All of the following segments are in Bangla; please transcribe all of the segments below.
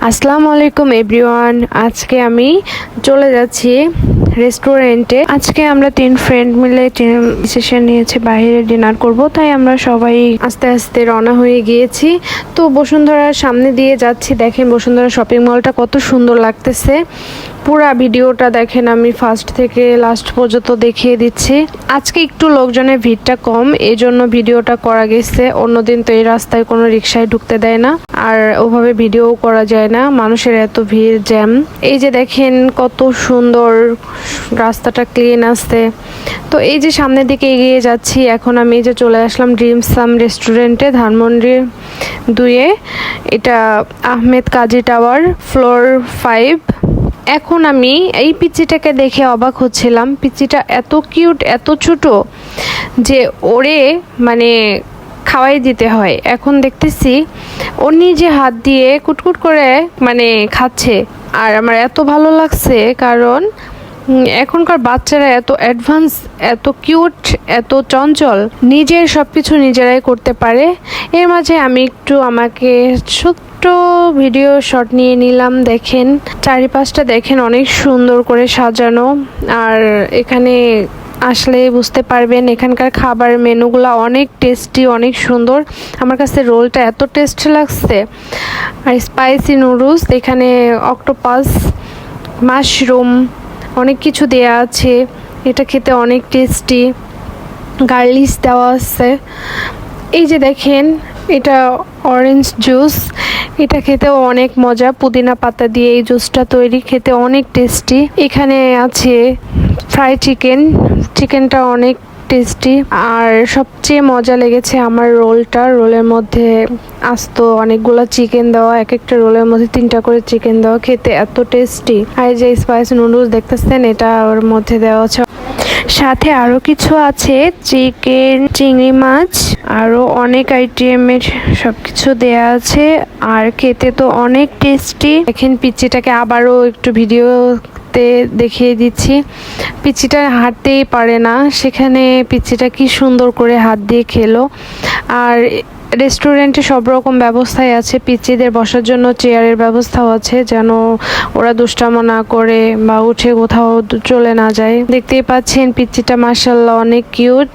আসসালামু আলাইকুম এভরিওয়ান। আজকে আমি চলে যাচ্ছি রেস্টুরেন্টে। আজকে আমরা 3 ফ্রেন্ড মিলে ডিসিশন নিয়েছি বাইরে ডিনার করব, তাই আমরা সবাই আস্তে আস্তে রওনা হয়ে গিয়েছি। তো বসুন্ধরার সামনে দিয়ে যাচ্ছি। দেখেন বসুন্ধরা শপিং মলটা কত সুন্দর লাগতেছে। পুরা ভিডিওটা দেখেন, আমি ফার্স্ট থেকে লাস্ট পর্যন্ত দেখিয়ে দিচ্ছি। আজকে একটু লোকজনের ভিড়টা কম, এই জন্য ভিডিওটা করা গেছে। অন্যদিন তো এই রাস্তায় কোনো রিক্সায় ঢুকতে দেয় না, আর ওভাবে ভিডিও করা যায় না, মানুষের এত ভিড়, জ্যাম। এই যে দেখেন কত সুন্দর রাস্তাটা, ক্লিন আছে। তো এই যে সামনের দিকে এগিয়ে যাচ্ছি। এখন আমি এই যে চলে আসলাম ড্রিম সাম রেস্টুরেন্টে, ধানমন্ডি 2-এ। এটা আহমেদ কাজী টাওয়ার, ফ্লোর 5। এখন আমি এই পিচ্চিটাকে দেখে অবাক হচ্ছিলাম। পিচ্চিটা এত কিউট, এত ছোট যে ওরে মানে খাওয়াই দিতে হয়। এখন দেখতেছি ও নিজে হাত দিয়ে কুটকুট করে মানে খাচ্ছে, আর আমার এত ভালো লাগছে, কারণ এখনকার বাচ্চারা এত অ্যাডভান্স, এত কিউট, এত চঞ্চল, নিজের সব কিছু নিজেরাই করতে পারে। এর মাঝে আমি একটু আমাকে ছোট্ট ভিডিও শট নিয়ে নিলাম। দেখেন চারিপাশটা দেখেন, অনেক সুন্দর করে সাজানো। আর এখানে আসলে বুঝতে পারবেন এখানকার খাবার মেনুগুলো অনেক টেস্টি, অনেক সুন্দর। আমার কাছে রোলটা এত টেস্টি লাগছে। আর স্পাইসি নুডলস, এখানে অক্টোপাস, মাশরুম, অনেক কিছু দেয়া আছে। এটা খেতে অনেক টেস্টি, গার্লিশ দেওয়া আছে। এই যে দেখেন এটা অরেঞ্জ জুস, এটা খেতেও অনেক মজা। পুদিনা পাতা দিয়ে এই জুসটা তৈরি, খেতে অনেক টেস্টি। এখানে আছে ফ্রাই চিকেন, চিকেনটা অনেক টেস্টি। আর সবচেয়ে মজা লেগেছে আমার রোলটা। রোলের মধ্যে আস্ত অনেকগুলো চিকেন দেওয়া, এক একটা রোলের মধ্যে 3টা করে চিকেন দেওয়া, খেতে এত টেস্টি। আর যে স্পাইসি নুডলস দেখতেছেন, এটা ওর মধ্যে দেওয়া আছে। সাথে আরো কিছু আছে, চিকেন, চিংড়ি মাছ, আরো অনেক আইটেমের সবকিছু দেয়া আছে। আর খেতে তো অনেক টেস্টি। দেখেন পিচ্চিটাকে আবারও একটু ভিডিওতে দেখিয়ে দিচ্ছি। পিচ্চিটা হাঁটতেই পারে না, সেখানে পিচ্চিটা কি সুন্দর করে হাত দিয়ে খেলো। আর রেস্টুরেন্টে সব রকম ব্যবস্থাই আছে। পিচ্চিদের বসার জন্য চেয়ারের ব্যবস্থাও আছে, যেন ওরা দুষ্টামো না করে বা উঠে কোথাও চলে না যায়। দেখতেই পাচ্ছেন পিচ্চিটা মাশাআল্লাহ অনেক কিউট।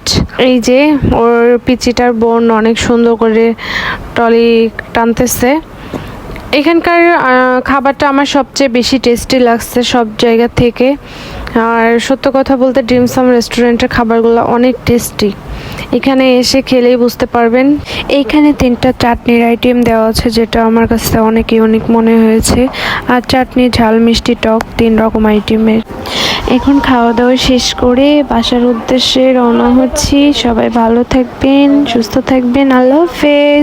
এই যে ওর পিচ্চিটার বোন অনেক সুন্দর করে ট্রলি টানতেছে। এখানকার খাবারটা আমার সবচেয়ে বেশি টেস্টি লাগছে সব জায়গা থেকে। আর সত্য কথা বলতে ড্রিম সাম রেস্টুরেন্টের খাবারগুলো অনেক টেস্টি। এখানে এসে খেলেই বুঝতে পারবেন। এইখানে 3টা চাটনির আইটেম দেওয়া আছে, যেটা আমার কাছে অনেক ইউনিক মনে হয়েছে। আর চাটনি, ঝাল, মিষ্টি, টক, 3 রকম আইটেমের। এখন খাওয়া দাওয়া শেষ করে বাসার উদ্দেশ্যে রওনা হচ্ছি। সবাই ভালো থাকবেন, সুস্থ থাকবেন। আল্লাহ হাফেজ।